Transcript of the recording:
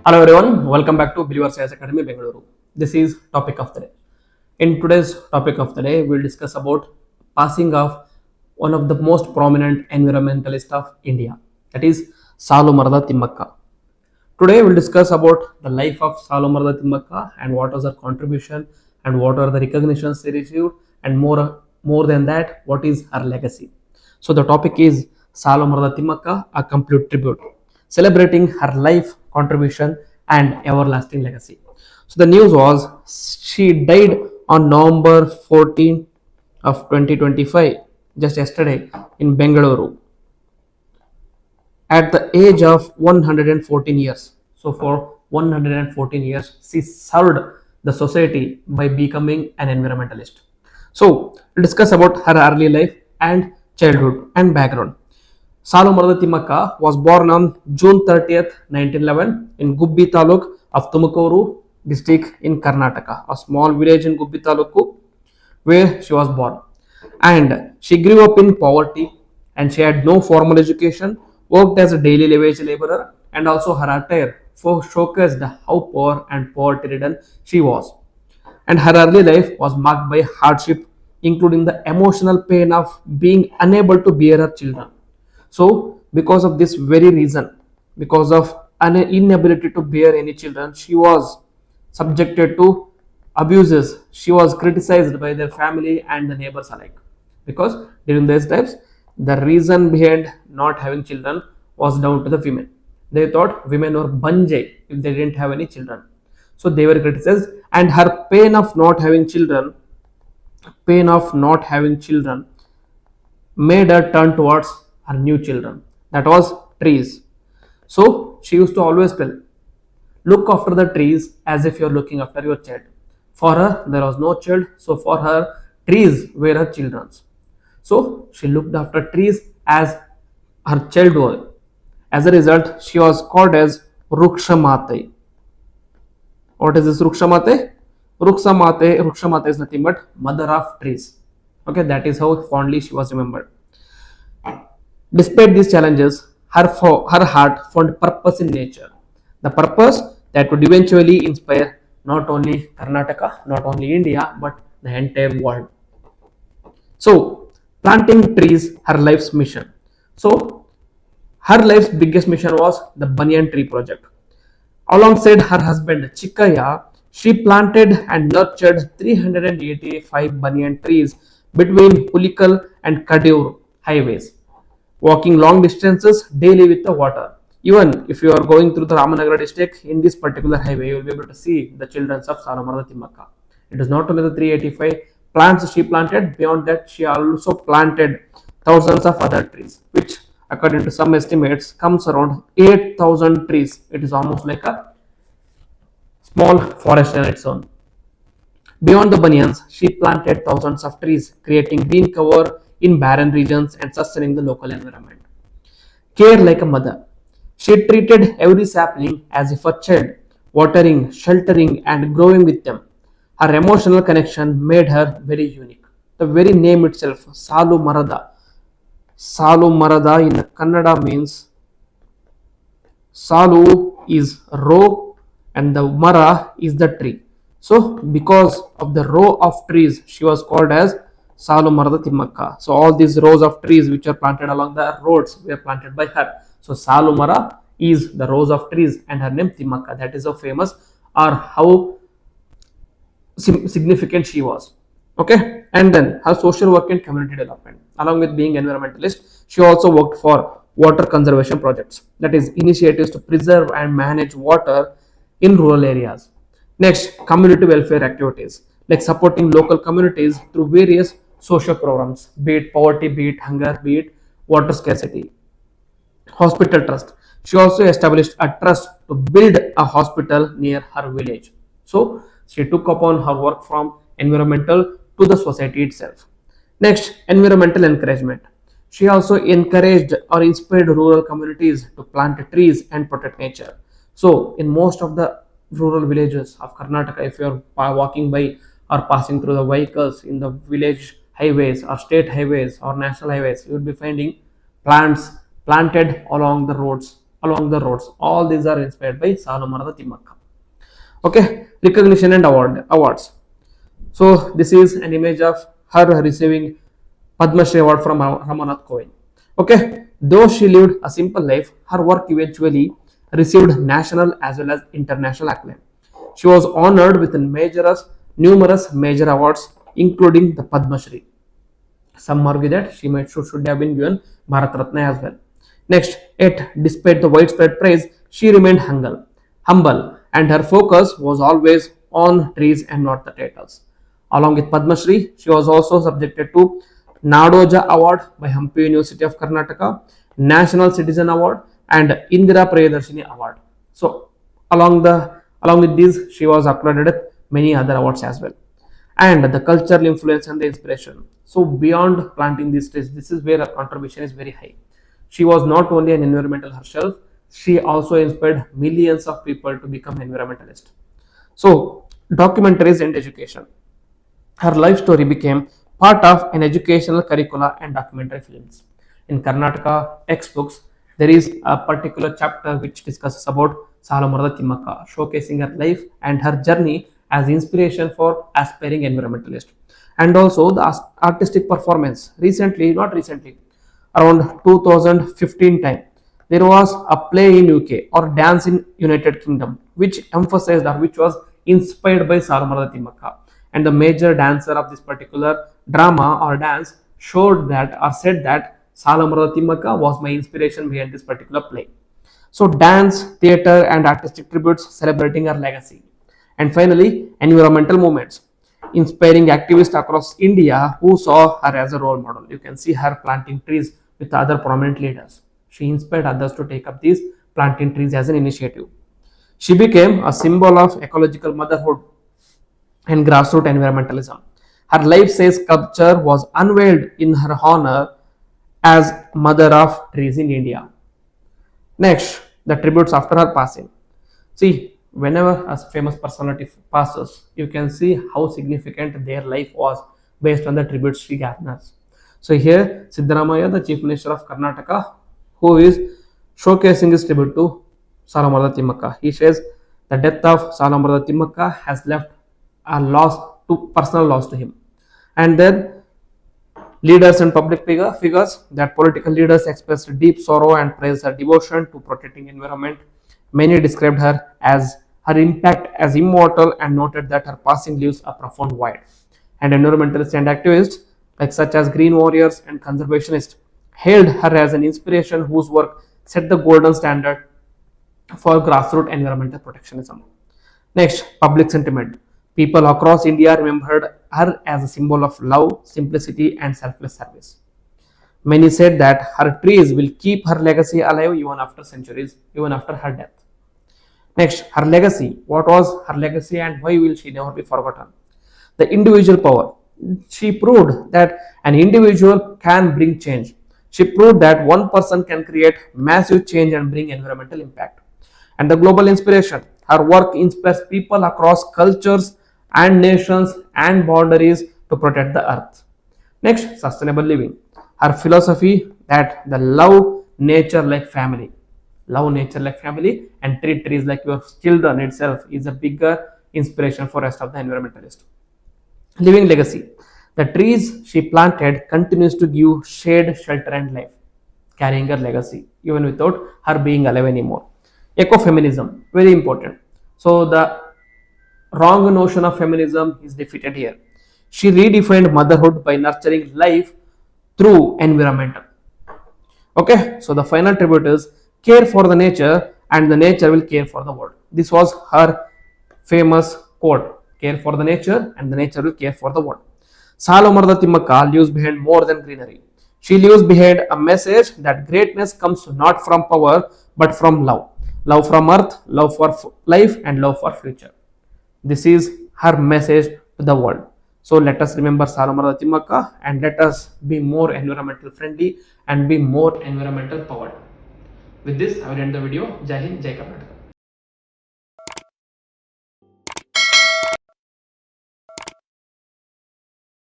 Hello everyone, welcome back to Believer Science Academy Bengaluru. This is topic of the day. In today's topic of the day, we'll discuss about passing of one of the most prominent environmentalist of India, that is Saalumarada Thimmakka. Today we'll discuss about the life of Saalumarada Thimmakka and what was her contribution and what are the recognitions she received, and more than that, what is her legacy. So the topic is Saalumarada Thimmakka, a complete tribute, celebrating her life, contribution and everlasting legacy. So the news was she died on November 14 of 2025, just yesterday, in Bengaluru at the age of 114 years. So for 114 years, she served the society by becoming an environmentalist. So we'll discuss about her early life and childhood and background. Saalumarada Thimmakka was born on June 30th, 1911 in Gubbi Taluk of Thimmakka district in Karnataka, a small village in Gubbi Taluku where she was born. And she grew up in poverty and she had no formal education, worked as a daily wage laborer, and also her attire showcased how poor and poverty ridden she was. And her early life was marked by hardship, including the emotional pain of being unable to bear her children. So, because of this very reason, because of an inability to bear any children, she was subjected to abuses. She was criticized by their family and the neighbors alike. Because during these times, the reason behind not having children was down to the women. They thought women were banjai if they didn't have any children. So they were criticized, and her pain of not having children, made her turn towards her new children, that was trees. So she used to always tell, look after the trees as if you're looking after your child. For her, there was no child, so for her, trees were her children. So she looked after trees as her child was. As a result, she was called as Rukshamate. What is this Rukshamate? Rukshamate is nothing but mother of trees. Okay, that is how fondly she was remembered. Despite these challenges, her heart found purpose in nature. The purpose that would eventually inspire not only Karnataka, not only India, but the entire world. So, planting trees, her life's mission. So, her life's biggest mission was the Banyan Tree Project. Alongside her husband Chikkaya, she planted and nurtured 385 banyan trees between Hulikal and Kadur highways, walking long distances daily with the water. Even if you are going through the Ramanagara district in this particular highway, you will be able to see the children of Saalumarada Thimmakka. It is not only the 385 plants she planted, beyond that, she also planted thousands of other trees, which according to some estimates comes around 8,000 trees. It is almost like a small forest in its own. Beyond the banyans, she planted thousands of trees, creating green cover in barren regions and sustaining the local environment. Care like a mother. She treated every sapling as if a child, watering, sheltering, and growing with them. Her emotional connection made her very unique. The very name itself, Saalumarada. Saalumarada in Kannada means Salu is row and the Mara is the tree. So, because of the row of trees, she was called as Saalumarada Thimmakka. So, all these rows of trees which are planted along the roads were planted by her. So, Saalumara is the rows of trees and her name Thimmakka. That is how famous or how significant she was. Okay, and then her social work and community development. Along with being environmentalist, she also worked for water conservation projects, that is initiatives to preserve and manage water in rural areas. Next, community welfare activities like supporting local communities through various social programs, be it poverty, be it hunger, be it water scarcity. Hospital trust. She also established a trust to build a hospital near her village. So she took upon her work from environmental to the society itself. Next, environmental encouragement. She also encouraged or inspired rural communities to plant trees and protect nature. So, in most of the rural villages of Karnataka, if you are walking by or passing through the vehicles in the village highways or state highways or national highways, you will be finding plants planted along the roads along the roads. All these are inspired by Saalumarada Thimmakka. Okay, recognition and awards. So this is an image of her receiving Padma Shri Award from Ramanath Kovind. Okay, though she lived a simple life, her work eventually received national as well as international acclaim. She was honored with numerous major awards, including the Padma Shri. Some argue that should have been given Bharat Ratna as well. Next, yet despite the widespread praise, she remained humble, and her focus was always on trees and not the titles. Along with Padma Shri, she was also subjected to Nadoja Award by Hampi University of Karnataka, National Citizen Award, and Indira Priyadarshini Award. So, along with these, she was accredited with many other awards as well. And the cultural influence and the inspiration. So beyond planting these trees, this is where her contribution is very high. She was not only an environmental herself, she also inspired millions of people to become environmentalists. So documentaries and education. Her life story became part of an educational curricula and documentary films. In Karnataka textbooks, there is a particular chapter which discusses about Saalumarada Thimmakka, showcasing her life and her journey as inspiration for aspiring environmentalists. And also the artistic performance. Not recently, around 2015 time, there was a play in UK or dance in United Kingdom, which emphasized or which was inspired by Saalumarada Thimmakka. And the major dancer of this particular drama or dance showed that or said that Saalumarada Thimmakka was my inspiration behind this particular play. So dance, theatre and artistic tributes celebrating her legacy. And finally, environmental movements, inspiring activists across India who saw her as a role model. You can see her planting trees with other prominent leaders. She inspired others to take up these planting trees as an initiative. She became a symbol of ecological motherhood and grassroots environmentalism. Her life-size sculpture was unveiled in her honor as Mother of Trees in India. Next, the tributes after her passing. See, whenever a famous personality passes, you can see how significant their life was based on the tributes she garners. So here, Siddaramaiah, the Chief Minister of Karnataka, who is showcasing his tribute to Saalumarada Thimmakka. He says the death of Saalumarada Thimmakka has left a personal loss to him. And then leaders and public figures, that political leaders expressed deep sorrow and praised her devotion to protecting environment. Many described her impact as immortal and noted that her passing leaves a profound void. And environmentalists and activists, like such as green warriors and conservationists, hailed her as an inspiration whose work set the golden standard for grassroots environmental protectionism. Next, public sentiment. People across India remembered her as a symbol of love, simplicity, and selfless service. Many said that her trees will keep her legacy alive even after centuries, even after her death. Next, her legacy. What was her legacy and why will she never be forgotten? The individual power. She proved that an individual can bring change. She proved that one person can create massive change and bring environmental impact. And the global inspiration. Her work inspires people across cultures and nations and boundaries to protect the earth. Next, sustainable living. Her philosophy that the love nature like family. Love nature like family and treat trees like your children itself is a bigger inspiration for rest of the environmentalists. Living legacy. The trees she planted continues to give shade, shelter and life, carrying her legacy even without her being alive anymore. Ecofeminism, very important. So the wrong notion of feminism is defeated here. She redefined motherhood by nurturing life through environment. Okay, so the final tribute is care for the nature and the nature will care for the world. This was her famous quote, care for the nature and the nature will care for the world. Saalumarada Thimmakka leaves behind more than greenery. She leaves behind a message that greatness comes not from power but from love. Love from earth, love for life and love for future. This is her message to the world. So let us remember Saalumarada Thimmakka and let us be more environmental friendly and be more environmental powered. With this, I will end the video. Jai Hind, Jai Karnataka.